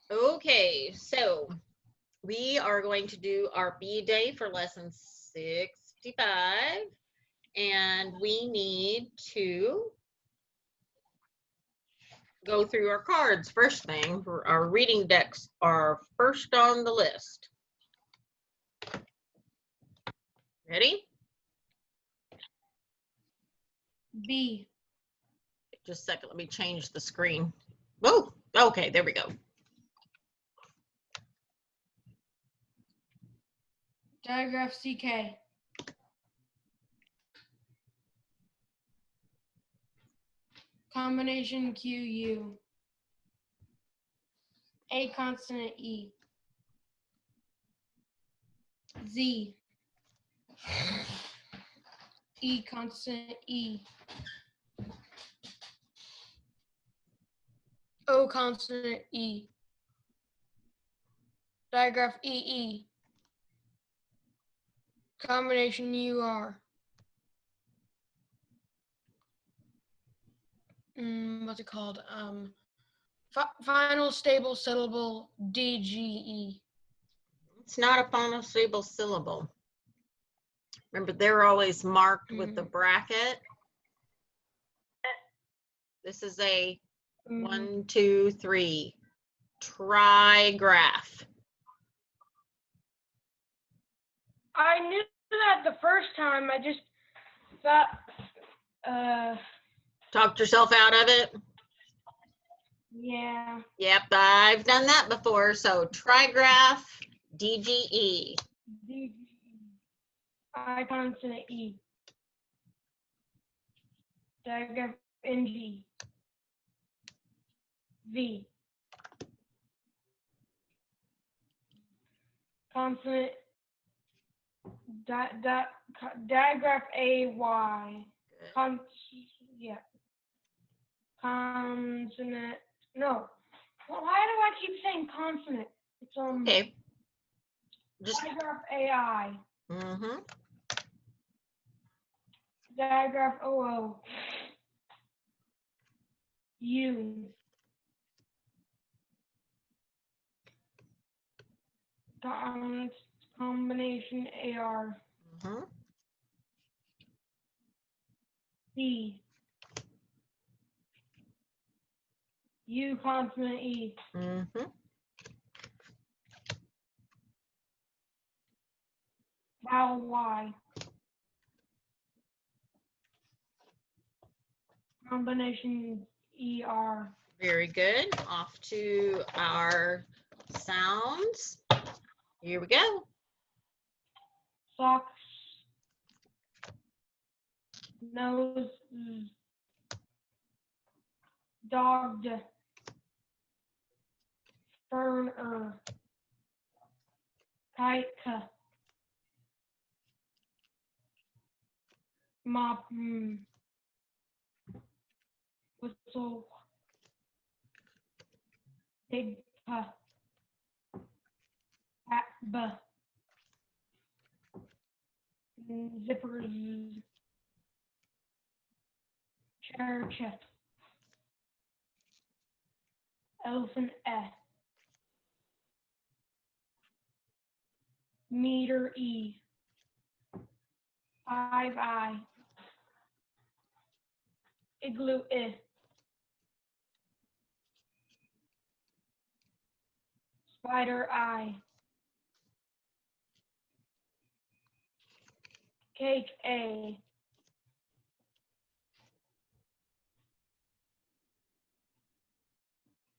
Okay, so we are going to do our B day for lesson 65, and we need to go through our cards. First thing, our reading decks are first on the list. Ready? B. Just a second, let me change the screen. Oh, okay, there we go. Digraph CK. Combination QU. A consonant E. Z. E consonant E. O consonant E. Digraph EE. Combination UR. What's it called? Final stable syllable DGE. It's not a phonosyllable syllable. Remember, they're always marked with the bracket. This is a 1, 2, 3 trigraph. I knew that the first time. I just thought, Talked yourself out of it? yeah. Yep, I've done that before. So trigraph, DGE. DGE. I consonant E. Digraph NG. V. Consonant digraph AY. Yeah. Consonant. No. Well, why do I keep saying consonant? It's Okay. Just digraph AI. mm-hmm. Digraph OO. U. Combination AR. Mm-hmm. C. U consonant E. Mm-hmm. Vowel Y. Combination ER. Very good. Off to our sounds. Here we go. Socks. Nose. Dogged. Fern. Kite. Mop. Whistle. Big. B. Zippers. Church. Elephant. Meter E. 5I. Igloo I. Spider I. Cake A.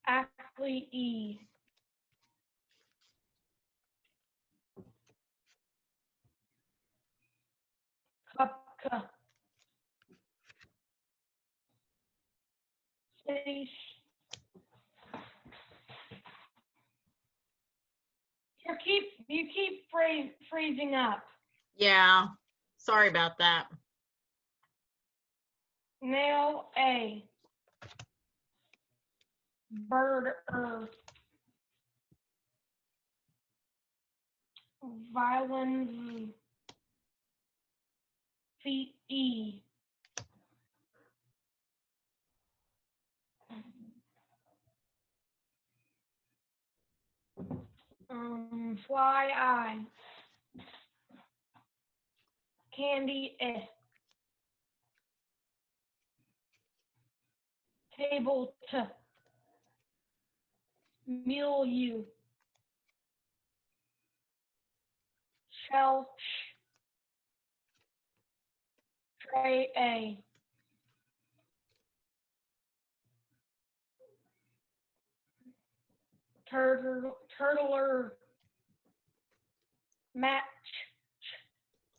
Athlete E. Cup. Space. You keep freezing up. Yeah. Sorry about that. Nail A. Bird Violin Feet E. Fly I. Candy eh. Table t. Meal you. Shell sh. Tray a. Turtler. Match.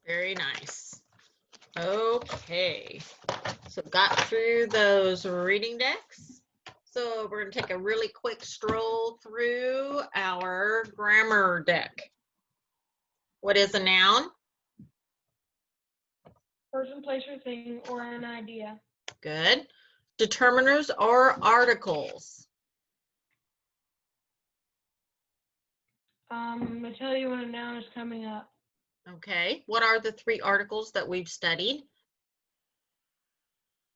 Very nice. Okay, so got through those reading decks. So we're going to take a really quick stroll through our grammar deck. What is a noun? Person, place, or thing, or an idea. Good. Determiners are articles. I tell you when a noun is coming up. Okay. What are the 3 articles that we've studied?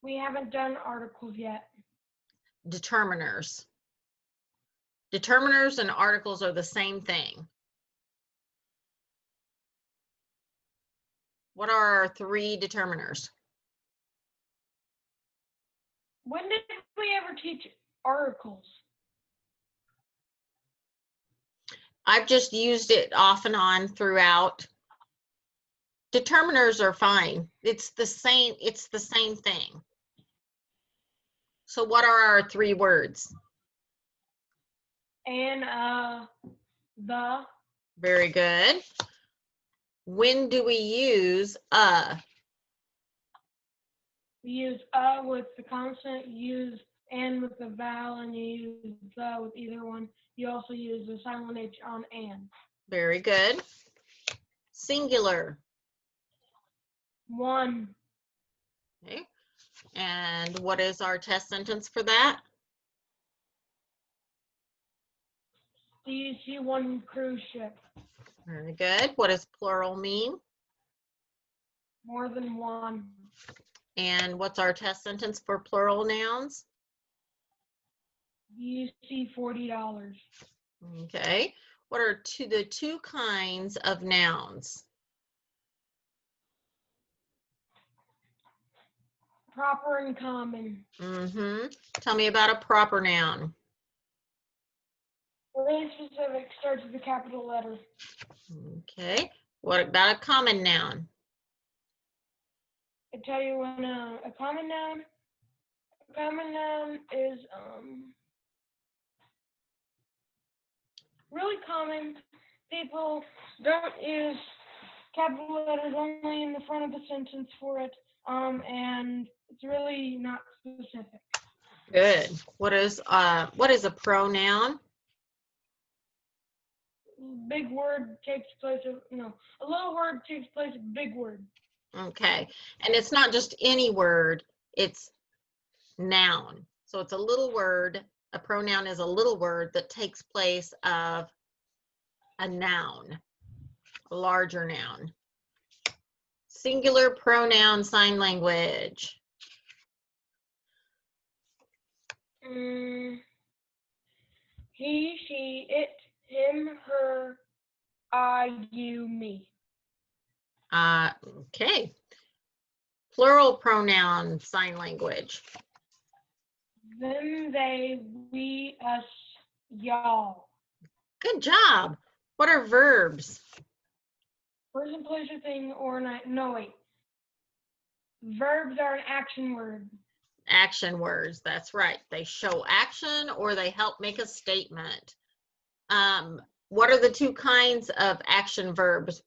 We haven't done articles yet. Determiners. Determiners and articles are the same thing. What are our 3 determiners? When did we ever teach articles? I've just used it off and on throughout. Determiners are fine. It's the same thing. So what are our 3 words? And the. Very good. When do we use a? We use with the consonant, use and with the vowel, and you use the with either one. You also use the silent H on and. Very good. Singular. One. Okay. And what is our test sentence for that? Do you see one cruise ship? Very good. What does plural mean? More than one. And what's our test sentence for plural nouns? Do you see $40? Okay. What are the 2 kinds of nouns? Proper and common. Tell me about a proper noun. Really specific, starts with a capital letter. Okay. What about a common noun? I tell you when a common noun is really common. People don't use capital letters only in the front of the sentence for it, and it's really not specific. Good. What is a pronoun? Big word takes place of a little word takes place of a big word. Okay. And it's not just any word, it's noun. So it's a little word. A pronoun is a little word that takes place of a noun, a larger noun. Singular pronoun sign language. He, she, it, him, her, I, you, me. Okay. Plural pronoun sign language. Them, they, we, us, y'all. Good job. What are verbs? Person, place, or thing, or no, wait. Verbs are an action word. Action words, that's right. They show action or they help make a statement. What are the 2 kinds of action verbs?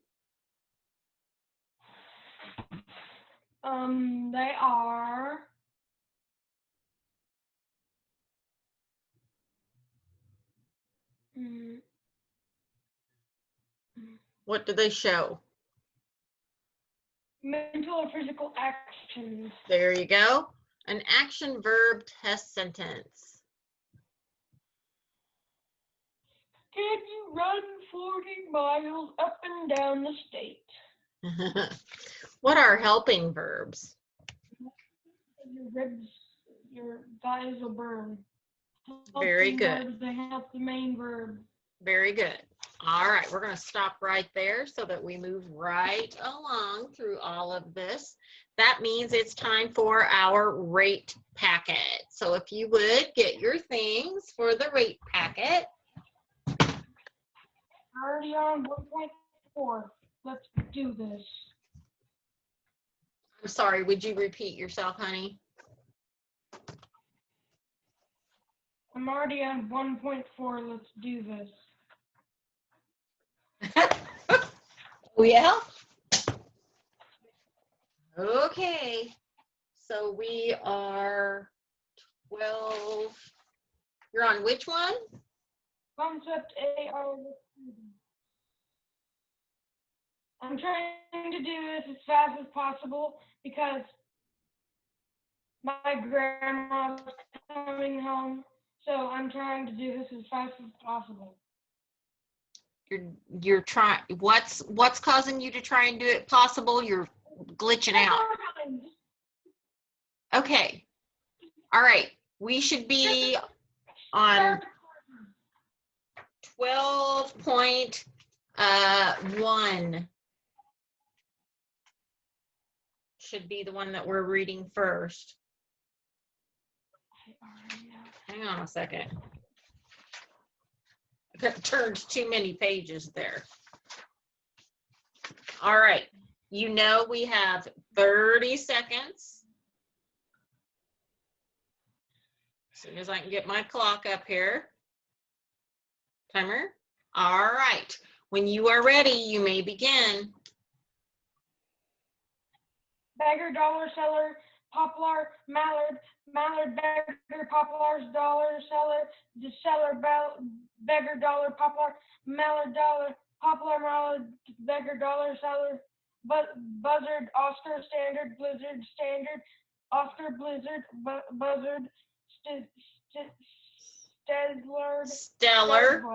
They are What do they show? mental or physical actions. There you go. An action verb test sentence. Can you run 40 miles up and down the state? What are helping verbs? Your ribs, your thighs will burn. Very Helping good. verbs, they help the main verb. Very good. All right, we're going to stop right there so that we move right along through all of this. That means it's time for our rate packet. So if you would get your things for the rate packet. Already on 1.4. Let's do this. I'm sorry, would you repeat yourself, honey? I'm already on 1.4. Let's do this. Oh, yeah? Okay. So we are 12. You're on which one? Concept AR. I'm trying to do this as fast as possible because my grandma's coming home. So I'm trying to do this as fast as possible. You're trying, what's causing you to try and do it possible? You're glitching out. Okay. All right. We should be on 12.1. Should be the one that we're reading first. Hang on a second. I turned too many pages there. All right. You know we have 30 seconds. As soon as I can get my clock up here. Timer. All right. When you are ready, you may begin. Beggar, dollar seller, poplar, mallard, mallard, beggar, poplar's dollar seller, the seller, beggar, dollar, poplar, mallard, dollar, poplar, mallard, beggar, dollar seller, buzzard, Oscar, standard, blizzard, standard, Oscar, blizzard, buzzard, Stellar, Stellar.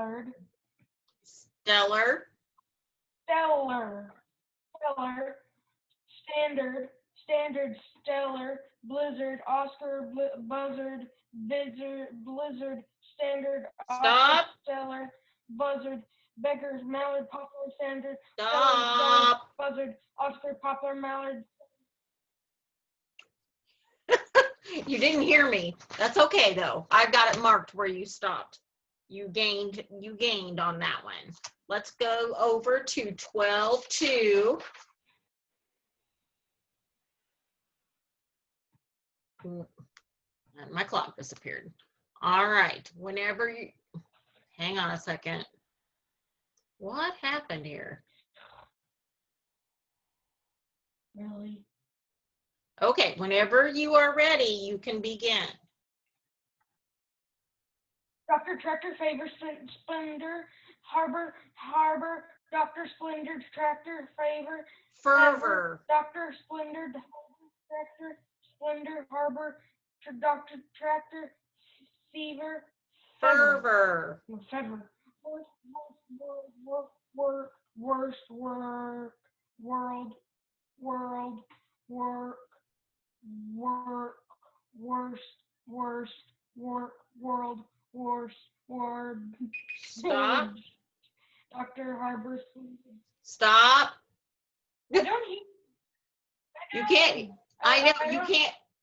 Stellar, Stellar, standard, standard, stellar, blizzard, Oscar, buzzard, blizzard, standard, Stop. Oscar, stellar, buzzard, beggars, mallard, poplar, standard, Stop. stellar, buzzard, Oscar, poplar, mallard. You didn't hear me. That's okay though. I've got it marked where you stopped. You gained on that one. Let's go over to 12.2. My clock disappeared. All right. Whenever you, hang on a second. What happened here? Really? Okay. Whenever you are ready, you can begin. Dr. Tractor, favor, splendor, harbor, Dr. Splendor, tractor, favor, Fervor. Dr. Splendor, tractor, splendor, harbor, Dr. Tractor, fever, Fervor. fever, worst, work, world, world, work, worst, world, worst, word. Stop. Dr. Harbor. Stop. I don't hear. You can't. I know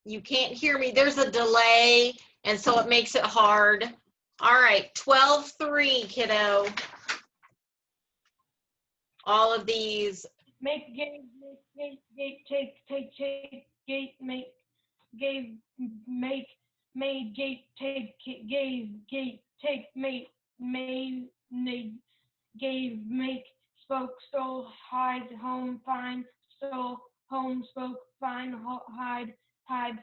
you can't hear me. There's a delay, and so it makes it hard. All right, 12.3, kiddo. All of these. Make, gate, take, gate, make, gave, make, made, gate, take, gave, gate, take, made, gave, make, spoke, stole, hide, home, find, stole, home, spoke, find, hide,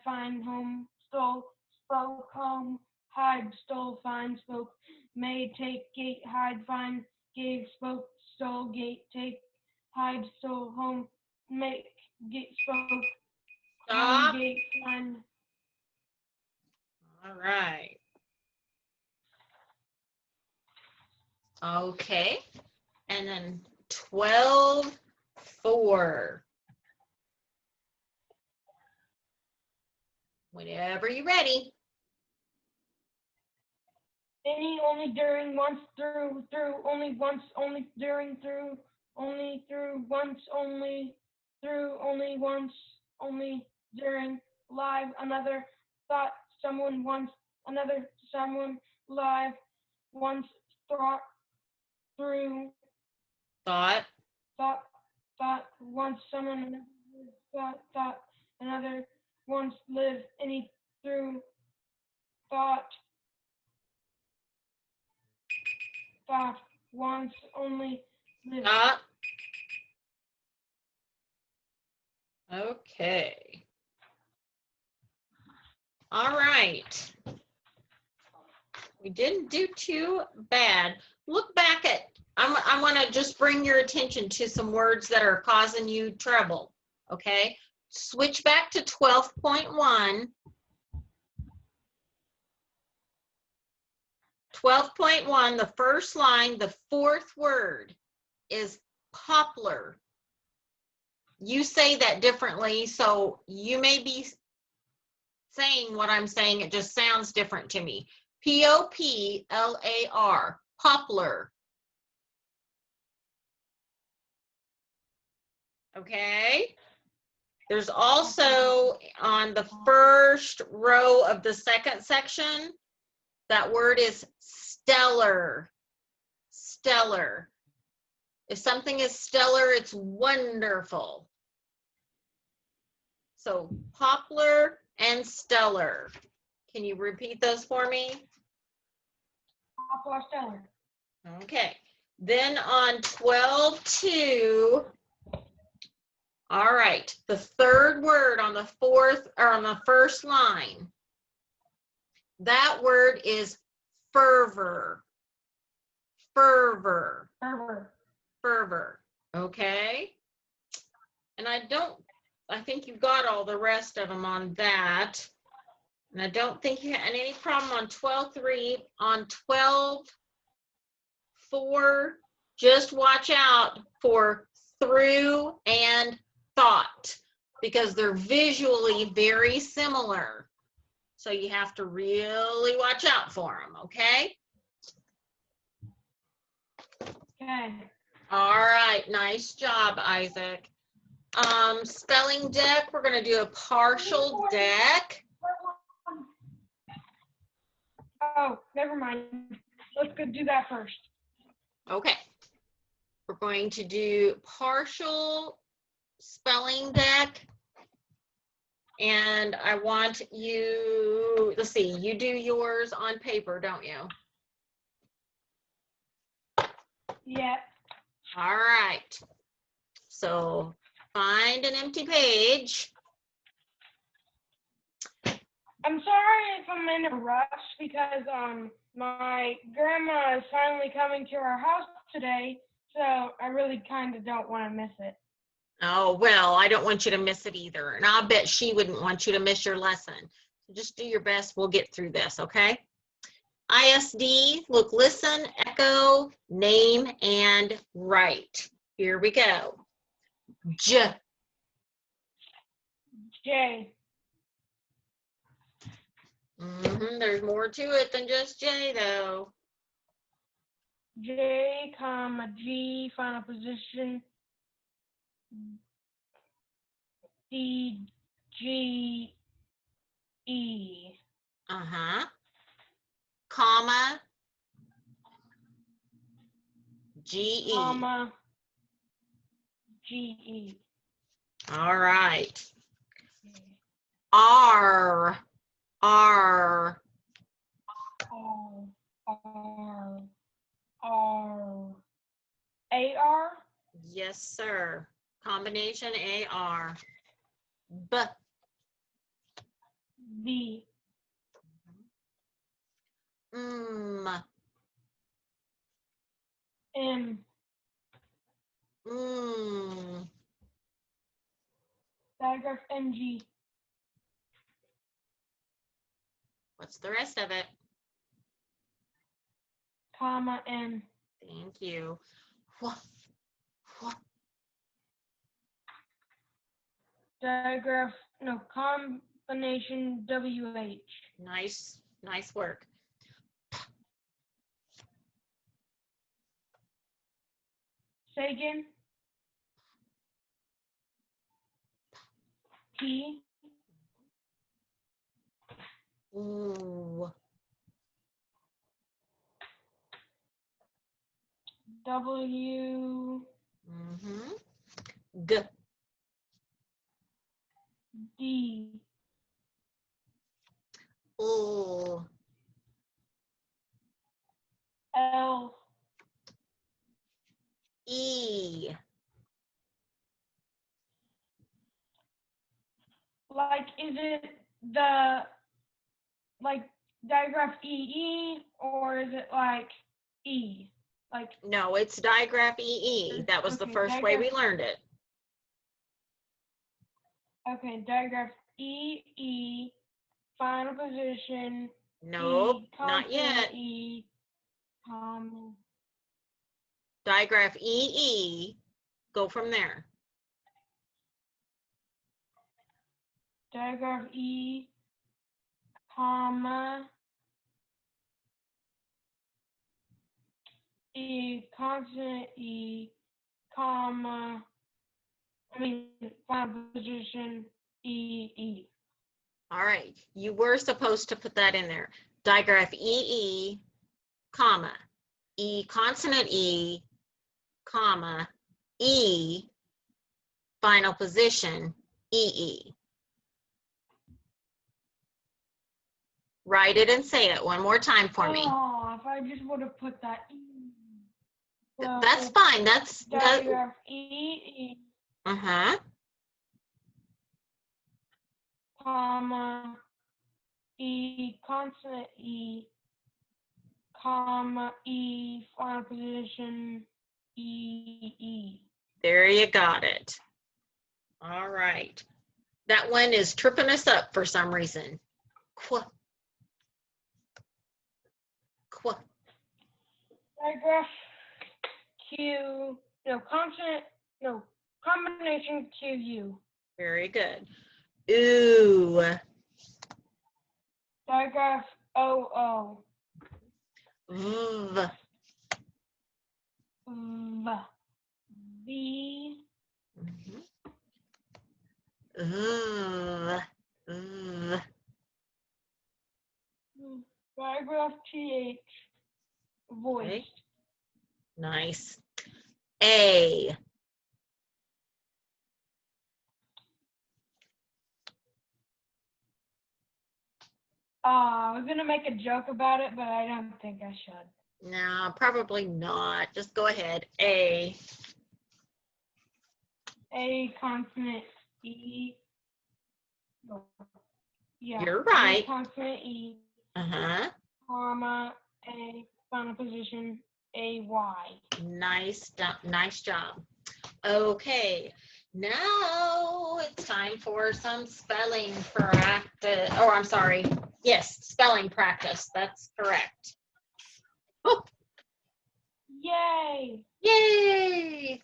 find, home, stole, spoke, home, hide, stole, find, spoke, made, take, gate, hide, find, gave, spoke, stole, gate, take, hide, stole, home, make, gate, spoke, Stop. home, gate, find. All right. Okay. And then 12.4. Whenever you're ready. any, only, during, once, through, only, once, only, during, through, once, only, through, only, once, only, during, live, another, thought, someone, once, another, someone, live, once, thought, through, Thought. thought, once, someone, thought, another, once, live, any, through, thought, once, only, live. Thought. Okay. All right. We didn't do too bad. Look back at, I want to just bring your attention to some words that are causing you trouble, okay? Switch back to 12.1. 12.1, the first line, the fourth word is poplar. You say that differently, so you may be saying what I'm saying, it just sounds different to me. Poplar, poplar. Okay? There's also on the first row of the second section, that word is stellar. Stellar. If something is stellar, it's wonderful. So poplar and stellar. Can you repeat those for me? Poplar, stellar. Okay. Then on 12.2, all right, the third word on the fourth or on the first line, that word is fervor. Fervor. Fervor. Fervor. Okay. And I think you've got all the rest of them on that. And I don't think you had any problem on 12.3. On 12.4, just watch out for through and thought, because they're visually very similar. So you have to really watch out for them, okay? Okay. All right, nice job, Isaac. Spelling deck, we're going to do a partial deck. Oh, never mind. Let's go do that first. Okay. We're going to do partial spelling deck. And I want you, let's see, you do yours on paper, don't you? Yeah. All right. So find an empty page. I'm sorry if I'm in a rush because my grandma is finally coming to our house today, so I really kind of don't want to miss it. Oh, well, I don't want you to miss it either. And I'll bet she wouldn't want you to miss your lesson. So just do your best. We'll get through this, okay? ISD, look, listen, echo, name, and write. Here we go. J. J. There's more to it than just J, though. J, comma, G, final position. D, G, E. Comma. G, E. Comma, G, E. All right. R. R. R. R. R. A-R? Yes, sir. Combination AR. B. B. M. M. Diagraph NG. What's the rest of it? Comma N. Thank you. Diagraph, no, combination WH. Nice work. Say again. P. Ooh. W. Mm-hmm. G. D. Ooh. L. E. Like, is it the, like, digraph EE, or is it like E? Like, No, it's digraph EE. That was the okay, first way we learned it. okay, digraph EE, final position, Nope, E, not consonant yet. E, comma, Digraph EE. Go from there. digraph E, comma, E, consonant E, comma, final position, E. All right. You were supposed to put that in there. Digraph EE, comma, E consonant E, comma, E, final position, EE. Write it and say it one more time for me. Oh, if I just would have put that E. So, That's fine. That's that. digraph E, Uh-huh. comma, E, consonant E, comma, E, final position, E. There you got it. All right. That one is tripping us up for some reason. Qu. Qu. Digraph Q, combination QU. Very good. Ooh. Digraph OO. V. V. Mhm. V. V. Digraph TH. Voice. Okay. Nice. A. I was gonna make a joke about it, but I don't think I should. No, probably not. Just go ahead. A. A, consonant E. Oh, yeah. You're right. A, consonant E, Uh-huh. comma, A, final position, AY. Nice job. Okay. Now it's time for some spelling practice. Oh, I'm sorry. Yes, spelling practice. That's correct. Oh, Yay! yay!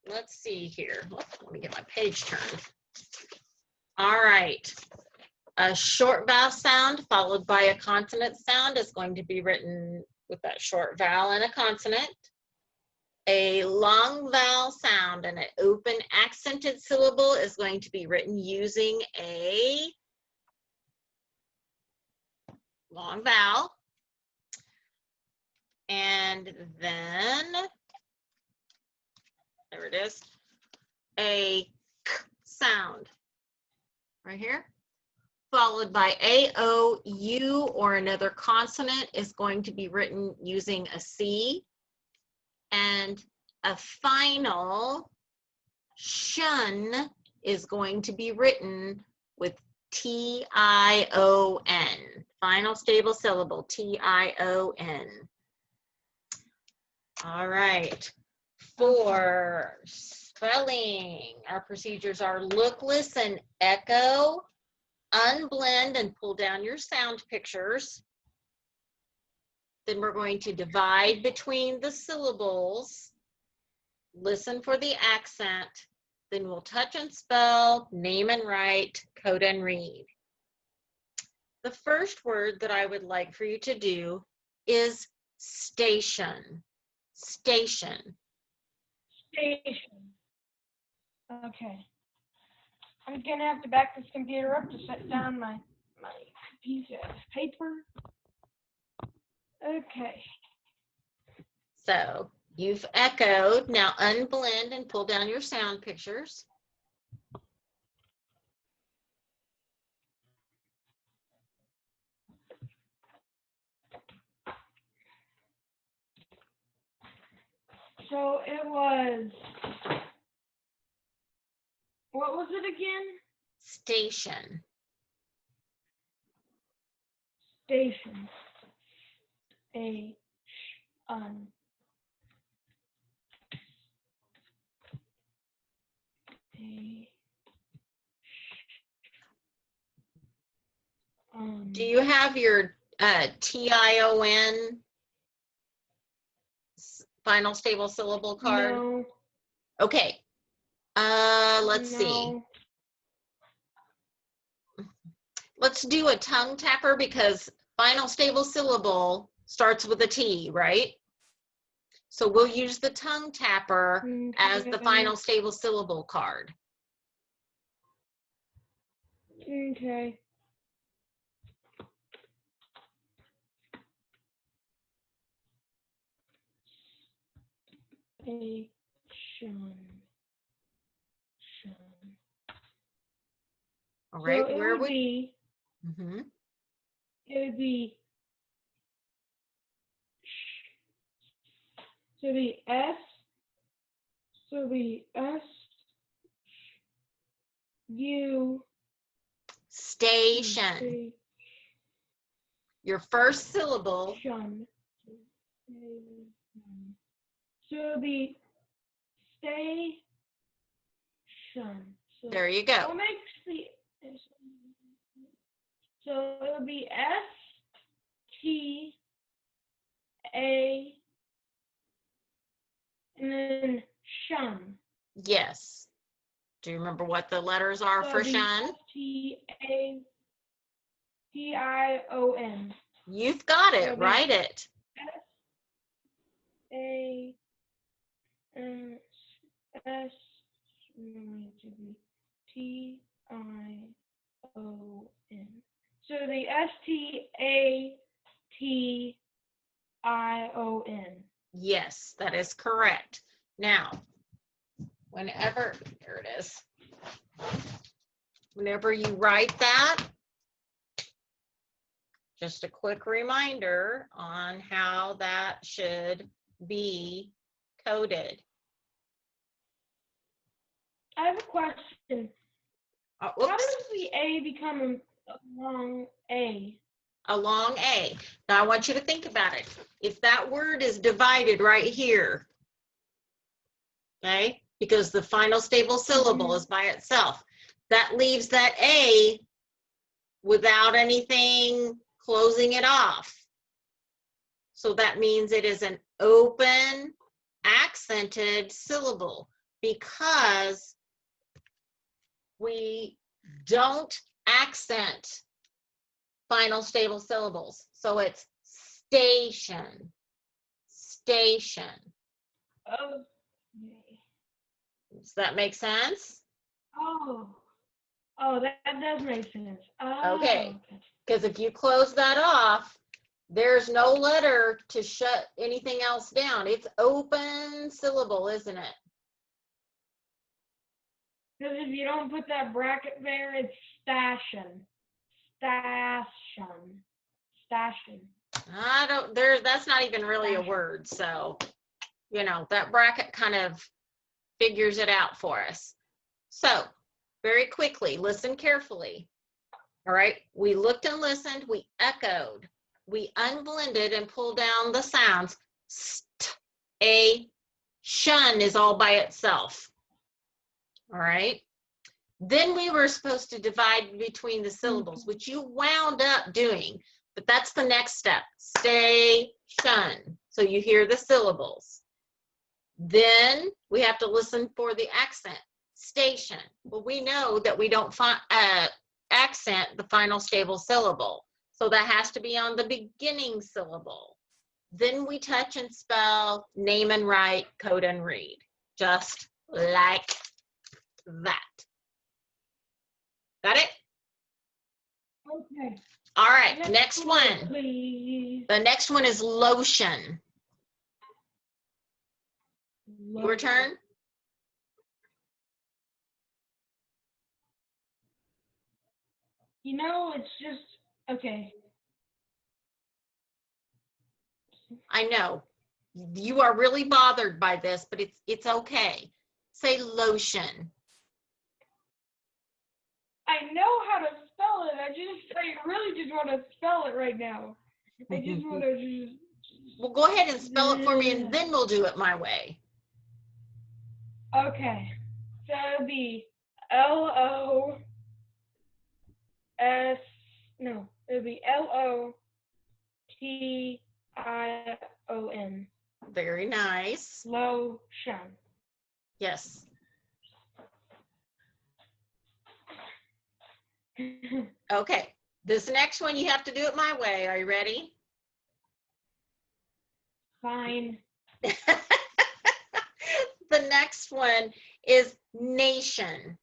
Let's see here. Let me get my page turned. All right. A short vowel sound followed by a consonant sound is going to be written with that short vowel and a consonant. A long vowel sound and an open accented syllable is going to be written using a long vowel. And then, there it is, a k sound right here, followed by a, o, u, or another consonant is going to be written using a C. And a final shun is going to be written with T-I-O-N. Final stable syllable, T-I-O-N. All right. For spelling, our procedures are look, listen, echo, unblend, and pull down your sound pictures. Then we're going to divide between the syllables, listen for the accent, then we'll touch and spell, name and write, code and read. The first word that I would like for you to do is station. Station. Station. Okay. I'm gonna have to back this computer up to set down my piece of paper. Okay. So you've echoed. Now unblend and pull down your sound pictures. So it was, what was it again? Station. Station. A Do you have your TION final stable syllable card? No. Okay. Let's see. Let's do a tongue tapper because final stable syllable starts with a T, right? So we'll use the tongue tapper as the final stable syllable card. Okay. All right, So where it would would be, mm-hmm. it would be, so the S, U, Station. Your first syllable. Shun. So the station. So There you go. what makes the, so it'll be S-T-A and then shun. Yes. Do you remember what the letters are So for it'll be shun? S-T-A-T-I-O-N. You've got it. So Write it. S-T-I-O-N. So the S-T-A-T-I-O-N. Yes, that is correct. Now, whenever, there it is. Whenever you write that, just a quick reminder on how that should be coded. I have a question. How Oops. does the A become a long A? A long A. Now I want you to think about it. If that word is divided right here, okay, because the final stable syllable is by itself, that leaves that A without anything closing it off. So that means it is an open accented syllable because we don't accent final stable syllables. So it's station, station. Oh. Does that make sense? Oh, that does make sense. Oh, Okay, because if you close that off, there's no letter to shut anything else down. It's open syllable, isn't it? Because if you don't put that bracket there, it's station. Station. Station. That's not even really a word. So, you know, that bracket kind of figures it out for us. So, very quickly, listen carefully. All right, we looked and listened, we echoed, we unblended and pulled down the sounds. A, shun is all by itself. All right. Then we were supposed to divide between the syllables, which you wound up doing, but that's the next step. Stay, shun. So you hear the syllables. Then we have to listen for the accent. Station. Well, we know that we don't accent the final stable syllable. So that has to be on the beginning syllable. Then we touch and spell, name and write, code and read. Just like that. Got it? Okay. All right, next one. Please. The next one is lotion. Your turn. You know, it's just, okay. I know. You are really bothered by this, but it's okay. Say lotion. I know how to spell it. I really just want to spell it right now. I just want to just. Well, go ahead and spell it for me, and then we'll do it my way. Okay. So it'll be L-O-S, no, it'll be L-O-T-I-O-N. Very nice. Lotion. Yes. Okay. This next one, you have to do it my way. Are you ready? Fine. The next one is nation.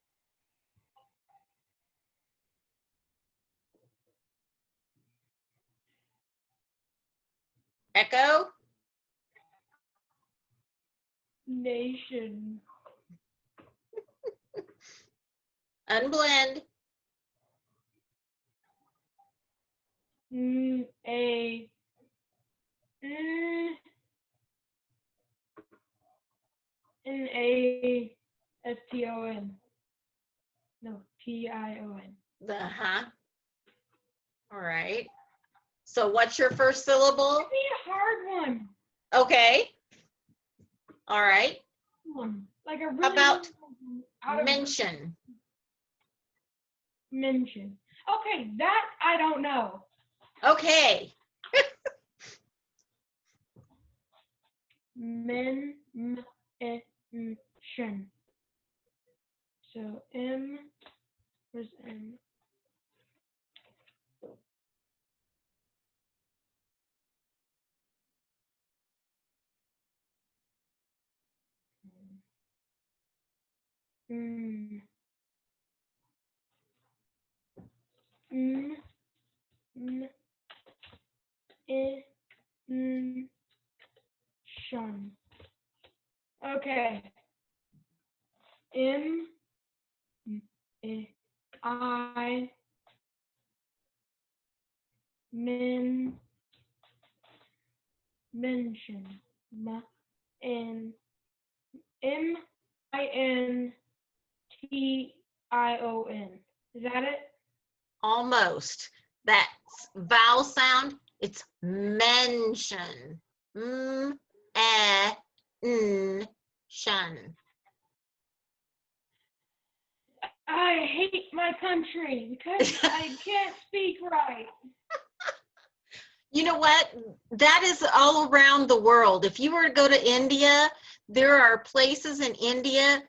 Echo. Nation. Unblend. N-A-S-T-O-N. No, T-I-O-N. Uh-huh. All right. So what's your first syllable? It'd be a hard one. Okay. All right. Like a really How about out of mention? mention. Okay, that I don't know. Okay. Mention. So where's M? Mm. Mm. Mm. Shun. Okay. M. I. Mention. M-I-N-T-I-O-N. Is that it? Almost. That vowel sound, it's mention. Shun. I hate my country because I can't speak right. You know what? That is all around the world. If you were to go to India, there are places in India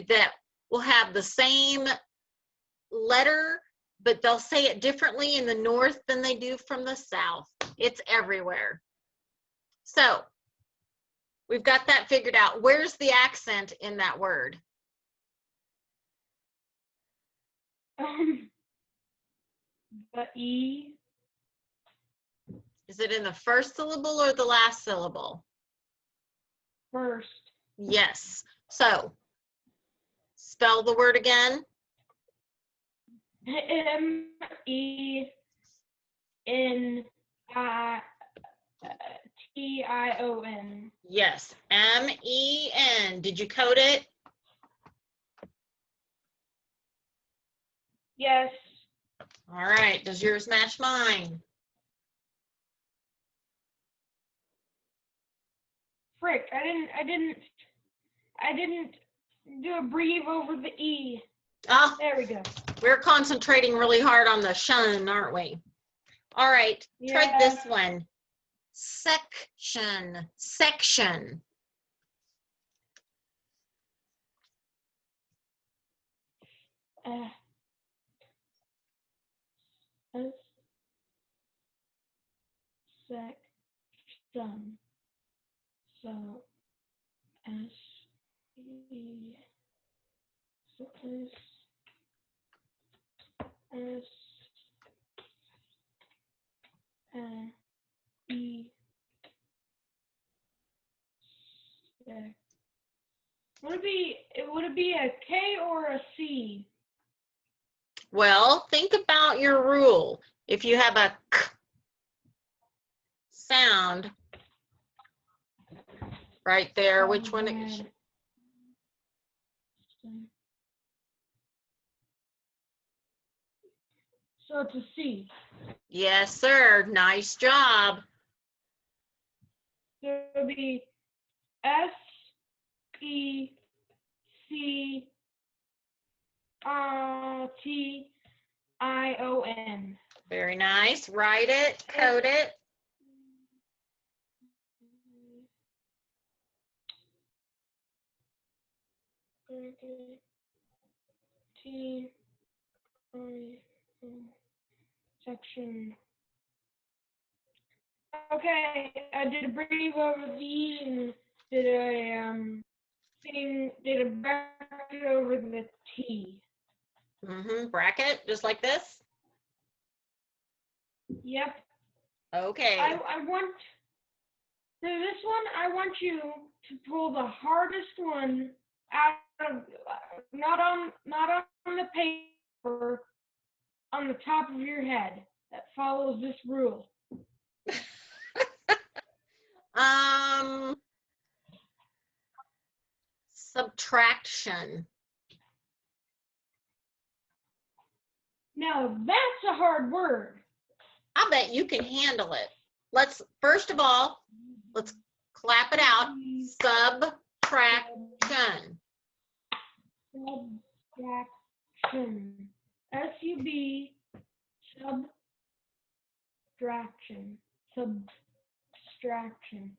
that will have the same letter, but they'll say it differently in the north than they do from the south. It's everywhere. So we've got that figured out. Where's the accent in that word? The E. Is it in the first syllable or the last syllable? First. Yes. So spell the word again. M-E-N-I-T-I-O-N. Yes. M-E-N. Did you code it? Yes. All right. Does yours match mine? Frick, I didn't do a breathe over the E. Oh, There we go. we're concentrating really hard on the shun, aren't we? All right. Try Yeah. this one. Section. Section. sun. So S-E, so S-E, would it be a K or a C? Well, think about your rule. If you have a k sound right there, which one? So it's a C. Yes, sir. Nice job. So it would be S-E-C-T-I-O-N. Very nice. Write it, code it. Section. Okay, I did a brief overview and did a bracket over the T. Bracket, just like this. Yep. Okay. I want, for this one, I want you to pull the hardest one out of, not on the paper, on the top of your head that follows this rule. Subtraction. Now that's a hard word. I bet you can handle it. Let's, first of all, let's clap it out. Subtraction. Subtraction. S-U-B, subtraction. Subtraction.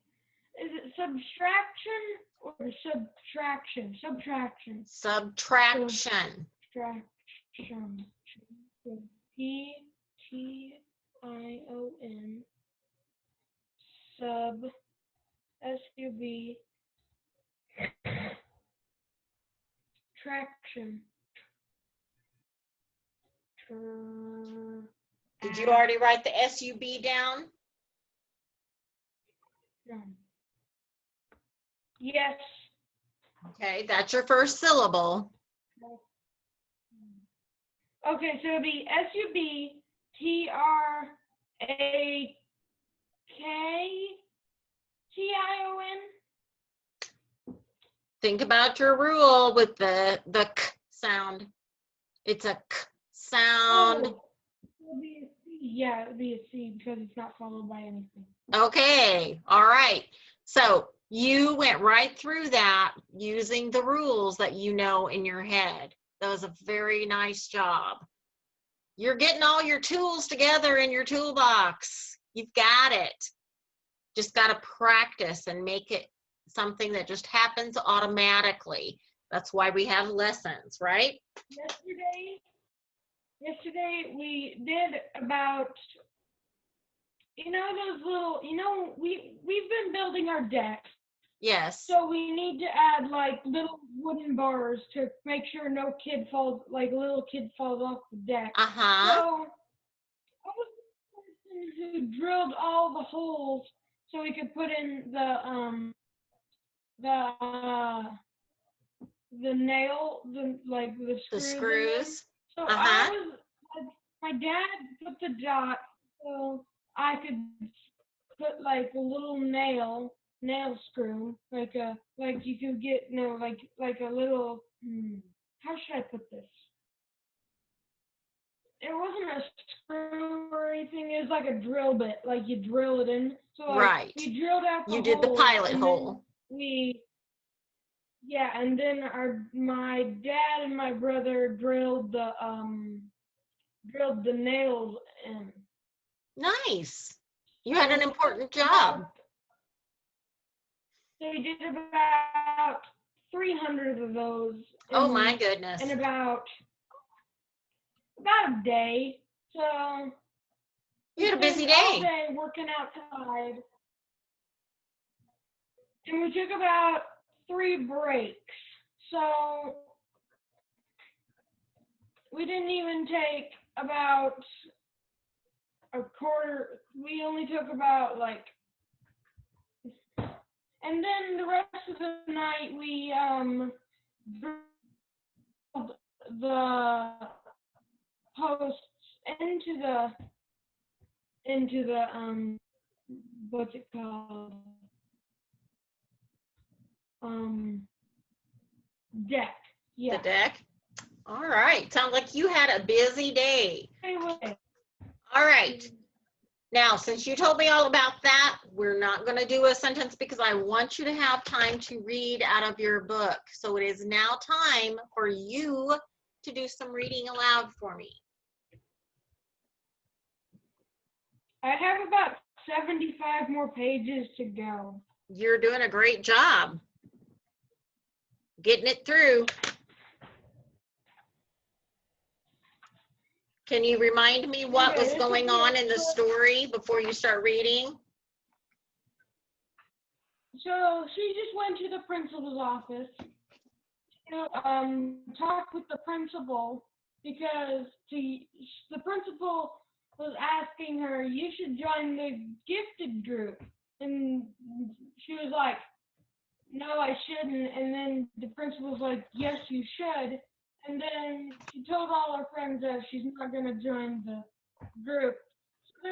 Is it subtraction or subtraction? Subtraction. Subtraction. Subtraction. P-T-I-O-N. Sub. S-U-B. Traction. Did you already write the S-U-B down? No. Yes. Okay, that's your first syllable. Okay, so it'd be S-U-B-T-R-A-K-T-I-O-N. Think about your rule with the k sound. It's a k sound. Oh, it'll be a C. Yeah, it'll be a C because it's not followed by anything. Okay, all right. So you went right through that using the rules that you know in your head. That was a very nice job. You're getting all your tools together in your toolbox. You've got it. Just got to practice and make it something that just happens automatically. That's why we have lessons, right? Yesterday we did about, those little, we've been building our deck. Yes. So we need to add like little wooden bars to make sure no kid falls, like a little kid falls off the deck. Uh-huh. So I was the person who drilled all the holes so we could put in the nail, the screws. So Uh-huh. my dad put the dot so I could put like a little nail screw, like you could get, like a little, how should I put this? It wasn't a screw or anything, it was like a drill bit, like you drill it in. So like, right. we drilled out the You did the pilot hole. And then my dad and my brother drilled the nails in. Nice. You had an important job. So we did about 300 of those. Oh my goodness. In about a day. So you had a busy day. All day working outside. and we took about 3 breaks. So we didn't even take about a quarter. We only took about like, and then the rest of the night we drilled the posts into the what's it called, deck. Yeah. The deck? All right. Sounds like you had a busy day. Anyway. All right. Now, since you told me all about that, we're not going to do a sentence because I want you to have time to read out of your book. So it is now time for you to do some reading aloud for me. I have about 75 more pages to go. You're doing a great job getting it through. Can you remind me what was going on in the story before you start reading? So she just went to the principal's office to talk with the principal because the principal was asking her, you should join the gifted group. And she was like, no, I shouldn't. And then the principal was like, yes, you should. And then she told all her friends that she's not going to join the group. So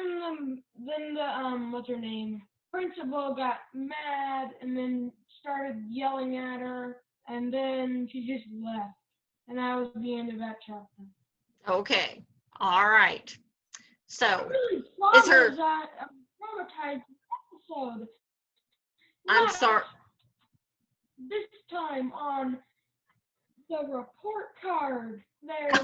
then the what's her name? Principal got mad and then started yelling at her, and then she just left. And that was the end of that chapter. Okay. All right. So, Really is her traumatized episode. I'm sorry. This time on the report card, there's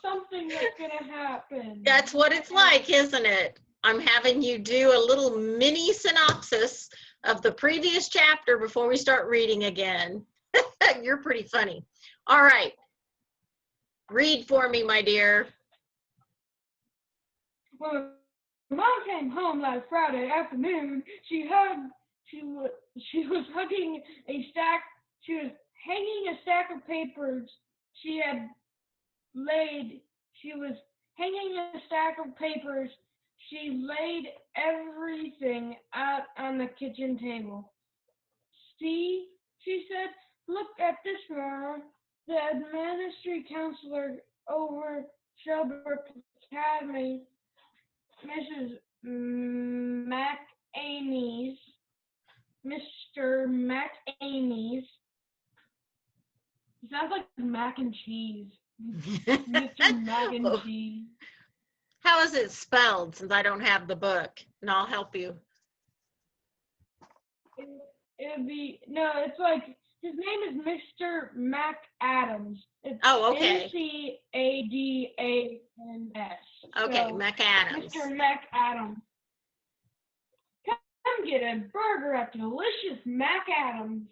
something that's gonna happen. That's what it's like, isn't it? I'm having you do a little mini synopsis of the previous chapter before we start reading again. You're pretty funny. All right. Read for me, my dear. When Mom came home last Friday afternoon, she was hanging a stack of papers she had laid. She was hanging a stack of papers. She laid everything out on the kitchen table. See, she said, look at this, Mama. The administrative counselor over Shelbrook Academy, Mrs. McAmies, Mr. McAmies. It sounds like mac and cheese. Mr. Mac and Cheese. How is it spelled, since I don't have the book? And I'll help you. It'd be, no, it's like, his name is Mr. McAdams. It's okay. McAdams. Okay, so, McAdams. Mr. McAdams. Come get a burger at delicious McAdams.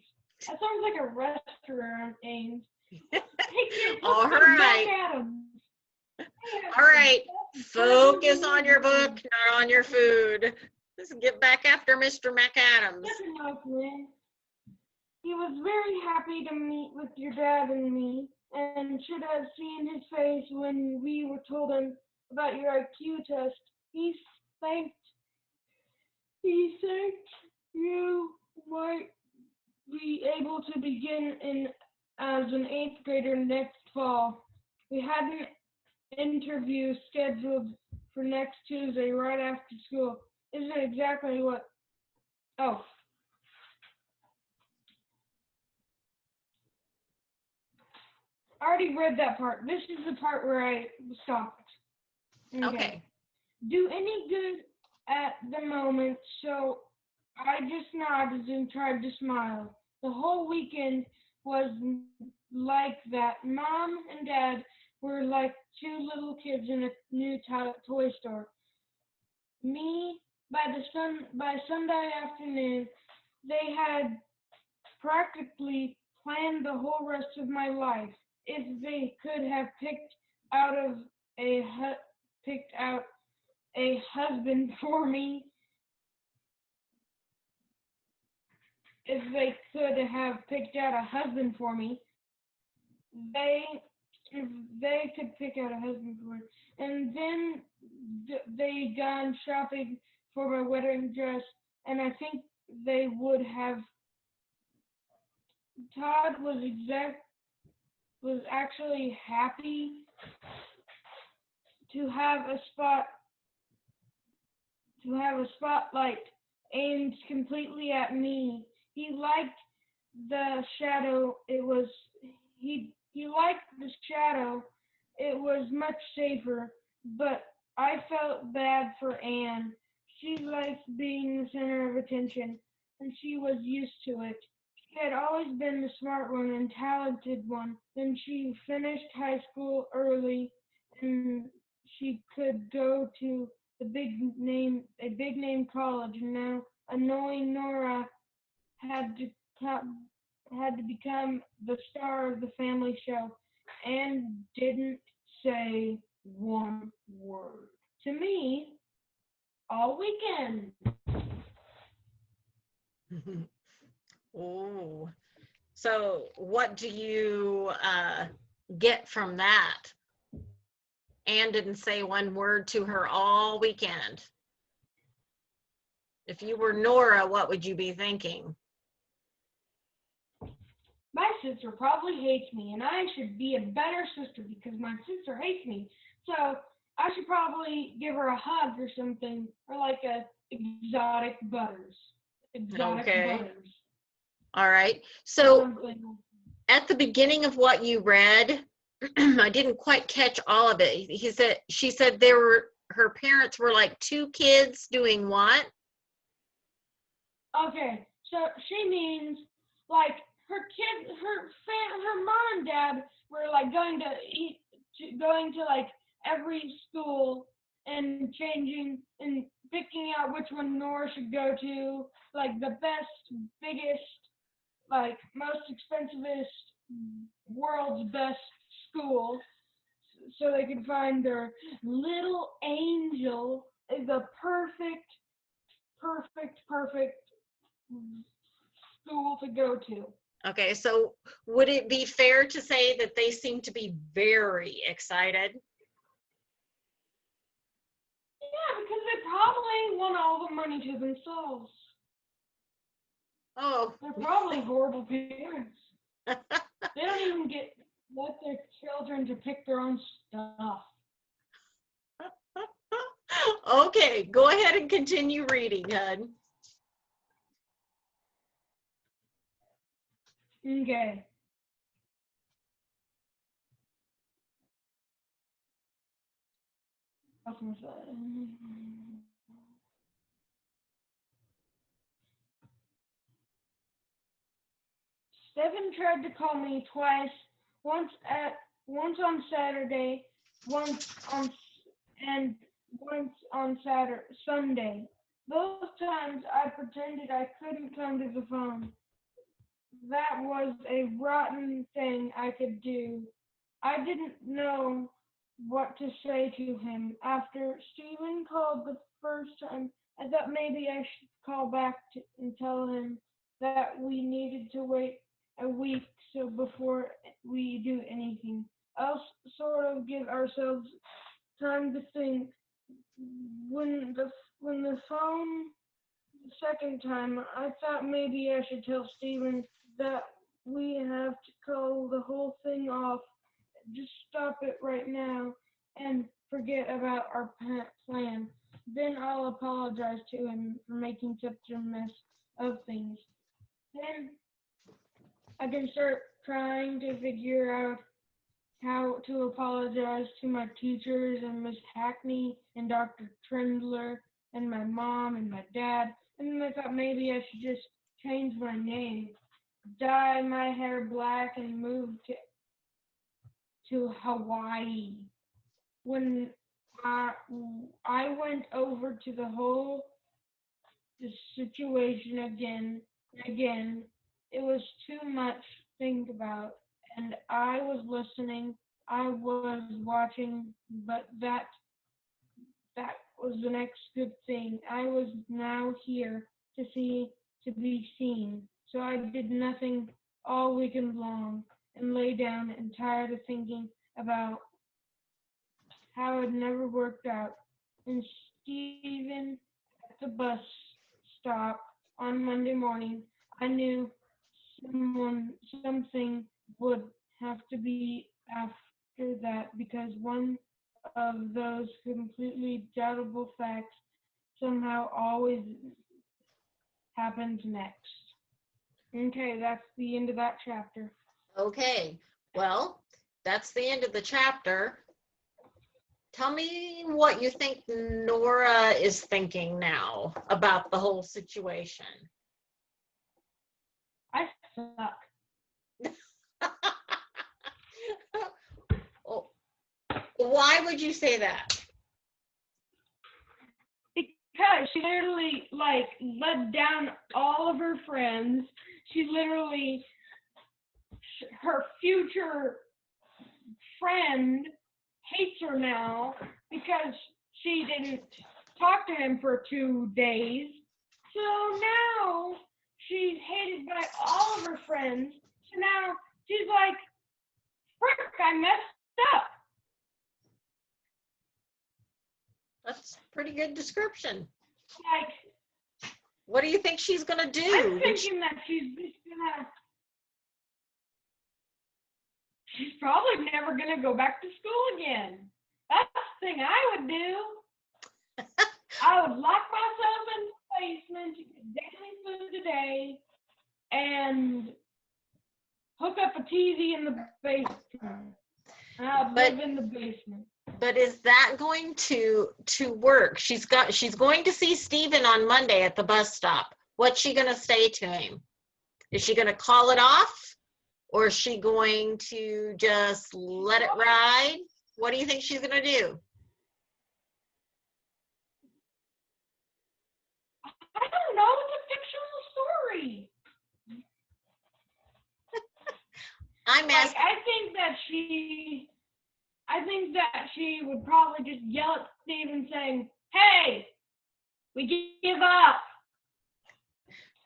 That sounds like a restaurant name. All right. All right. Focus on your book, not on your food. Let's get back after Mr. McAdams. He was very happy to meet with your dad and me, and should have seen his face when we were told him about your IQ test. He thanked you might be able to begin as an 8th grader next fall. We had an interview scheduled for next Tuesday right after school. Isn't exactly what... Oh. I already read that part. This is the part where I stopped. Okay. Do any good at the moment, so I just nodded and tried to smile. The whole weekend was like that. Mom and Dad were like 2 little kids in a new toy store. By Sunday afternoon, they had practically planned the whole rest of my life. If they could have picked out a husband for me, if they could have picked out a husband for me, they if they could pick out a husband for me, and then they gone shopping for my wedding dress, and I think they would have. Todd was actually happy to have a spotlight aimed completely at me. He liked the shadow. He liked the shadow. It was much safer, but I felt bad for Anne. She likes being the center of attention, and she was used to it. She had always been the smart one and talented one. Then she finished high school early, and she could go to a big name college. And now annoying Nora had to had to become the star of the family show, and didn't say one word to me all weekend. Oh, so what do you get from that? Anne didn't say one word to her all weekend. If you were Nora, what would you be thinking? My sister probably hates me, and I should be a better sister because my sister hates me. So I should probably give her a hug or something, or like a exotic butters. Exotic Okay. butters. All right. So Something. at the beginning of what you read, I didn't quite catch all of it. She said her parents were like two kids doing what? Okay, so she means like her mom and dad were like going to like every school and changing and picking out which one Nora should go to, like the best, biggest, like most expensivest, world's best school, so they could find their little angel is the perfect school to go to. Okay, so would it be fair to say that they seem to be very excited? Yeah, because they probably want all the money to themselves. Oh, They're probably horrible parents. They don't even let their children to pick their own stuff. okay, go ahead and continue reading, hon. Okay. Stephen tried to call me twice. Once at once on Saturday, once on and once on Sunday. Both times I pretended I couldn't come to the phone. That was a rotten thing I could do. I didn't know what to say to him. After Stephen called the first time, I thought maybe I should call back and tell him that we needed to wait a week so before we do anything else, sort of give ourselves time to think. When the phone the second time, I thought maybe I should tell Stephen that we have to call the whole thing off. Just stop it right now and forget about our plan. Then I'll apologize to him for making such a mess of things. Then I can start trying to figure out how to apologize to my teachers and Miss Hackney and Dr. Trendler and my mom and my dad. And then I thought maybe I should just change my name, dye my hair black, and move to Hawaii. When I went over to the situation again, it was too much to think about, and I was listening, I was watching, but that was the next good thing. I was now here to be seen. so I did nothing all weekend long and lay down and tired of thinking about how it never worked out. And Stephen at the bus stop on Monday morning, I knew something would have to be after that because one of those completely doubtable facts somehow always happens next. Okay, that's the end of that chapter. Okay, well, that's the end of the chapter. Tell me what you think Nora is thinking now about the whole situation. I suck. Oh, why would you say that? Because she literally like let down all of her friends. She literally, her future friend hates her now because she didn't talk to him for 2 days. So now she's hated by all of her friends. So now she's like, frick, I messed up. That's a pretty good description. Like, What do you think she's gonna do? I'm thinking that she's probably never gonna go back to school again. That's the thing I would do. I would lock myself in the basement to get daily food a day and hook up a TV in the basement. And I'd live in the basement. But is that going to work? She's going to see Stephen on Monday at the bus stop. What's she going to say to him? Is she going to call it off? Or is she going to just let it ride? What do you think she's going to do? I don't know. It's a fictional story. I'm asking. Like, I think that she would probably just yell at Stephen saying, "Hey, we give up."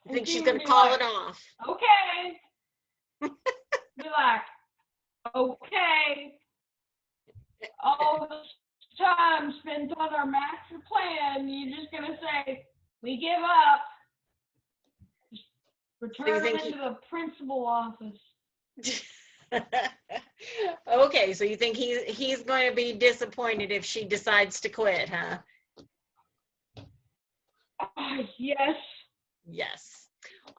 I think she's going to call it off. Okay. Be like, okay. All this time spent on our master plan, you're just going to say, we give up. Just return them into the principal office. Okay, so you think he's going to be disappointed if she decides to quit, huh? Yes. Yes.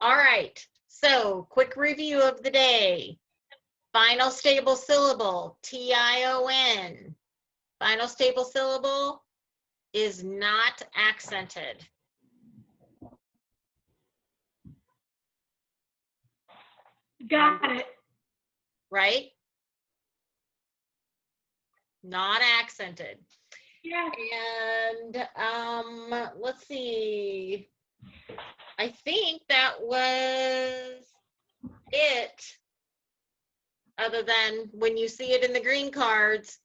All right. So, quick review of the day. Final stable syllable, T-I-O-N. Final stable syllable is not accented. Got it. Right? Not accented. Yeah. And let's see. I think that was it. Other than when you see it in the green cards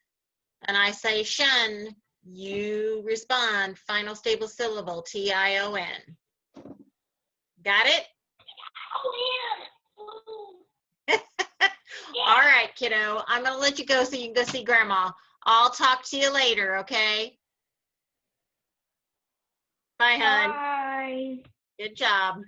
and I say shun, you respond final stable syllable, T-I-O-N. Got it? All right, kiddo. I'm going to let you go so you can go see Grandma. I'll talk to you later, okay? Bye, hon. Bye. Good job.